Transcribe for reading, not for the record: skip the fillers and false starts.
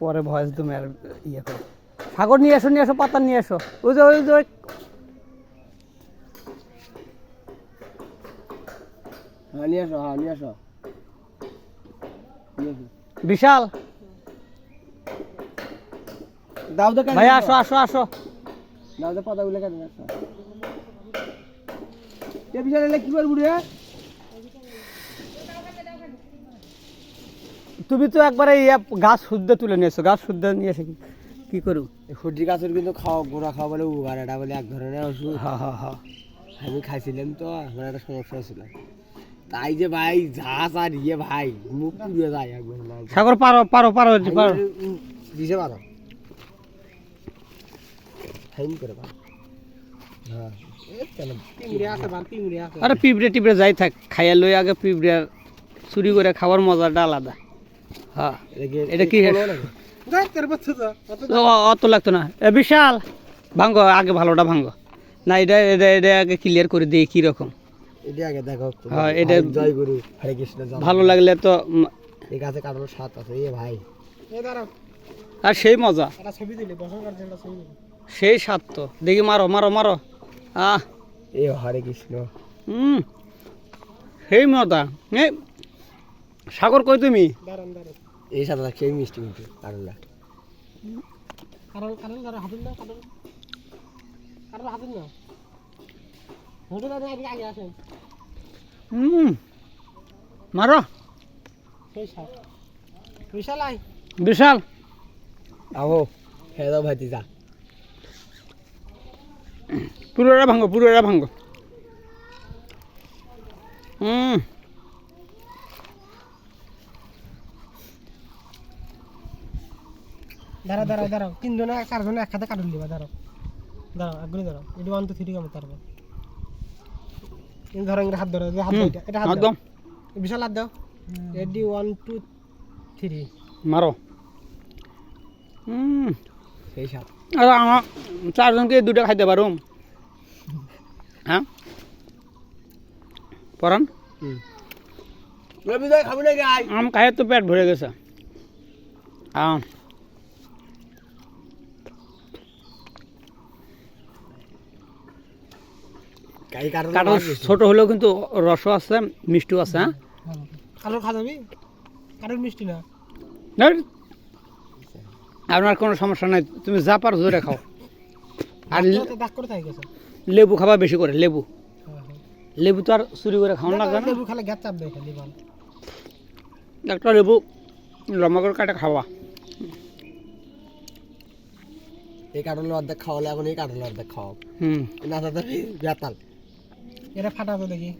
পরে ভয়েস তুমি আর ইয়ে করো। সাগর নিয়ে এসো পাতা নিয়ে এসো। ওই যে নিয়ে আসো বিশাল দাও তো ভাই আসো দাও তো পাতাগুলো কেটে আসো বিশাল এলে কি করবো রে? তুমি তো একবারে গাছ শুদ্ধ তুলে নিয়েছো, গাছ শুদ্ধ নিয়ে এসে কি করু? সর্দি গাছের কিন্তু গোড়া খাওয়া বলে উগার, এটা বলে এক ধরনের ওষুধ। হ্যাঁ আমি খাইছিলাম তো, আমার একটা সমস্যা ছিল, তাই যে ভাই ঝাঁস আর ভাই মুখ পুড়ে যায় একবার। সাগর পারো দিছে পারো ফাইন করে পারো। হ্যাঁ আরে পিঁপড়ে যাই থাক, খাইয়া লই আগে পিঁপড়ে চুরি করে খাওয়ার মজাটা আলাদা। হ্যাঁ এটা কি অত লাগতো না। বিশাল ভাঙ্গো আগে, ভালোটা ভাঙ্গো না, এটা আগে ক্লিয়ার করে দিই কিরকম। এটা আগে দেখো। হ্যাঁ এটা জয় গুরু হরে কৃষ্ণ। ভালো লাগলে তো এই গাছে কাটানোর স্বাদ আছে ভাই। আর সেই মজা, সেই স্বাদ তো। দেখি মারো হরে কৃষ্ণ। সেই মজা। সাগর কই তুমি? এই সাদা সেই মিষ্টি কিন্তু কারলা। মারো বিশাল আও হে দাও ভাই যা। পুরোটা ভাঙ্গো দাঁড়াও 3 জনে 4 জনে একসাথে কাটুন দিবা। দাঁড়াও আগুনে দাঁড়াও। এটি 1 2 3 কামে তারপর এই ধরো হাত ধরো, এটা হাত দাও বিশাল হাত দাও। রেডি 1 2 3 মারো। সেই সাত। আর আমার 4 জনকে 2টা খাইতে পারো। হ্যাঁ পরান রবি ভাই খাবো না গাই। আম খাইয়ে তো পেট ভরে গেছে। কাঁঠাল ছোট হলেও কিন্তু রসও আছে, মিষ্টিও আছে। হ্যাঁ কাঁঠাল খাওয়া যাবি? কাঁঠাল মিষ্টি না। আপনার কোনো সমস্যা নাই, তুমি যা পারো জোরে খাও। আর দাগ করে থাকে গেছে। লেবু খাবা বেশি করে, লেবু তো আর চুরি করে খাওয়া লাগবে না। লেবু খালে গ্যাস চাপবে খালি ভালো। একটা লেবু লম্বা করে কাটে খাওয়া। এই কাঁঠালের অর্ধেক খাওয়ালে এখন এই কাঁঠালের অর্ধেক খাওয়া। না দাদা বেতাল। এটা ফাটাবো দেখি।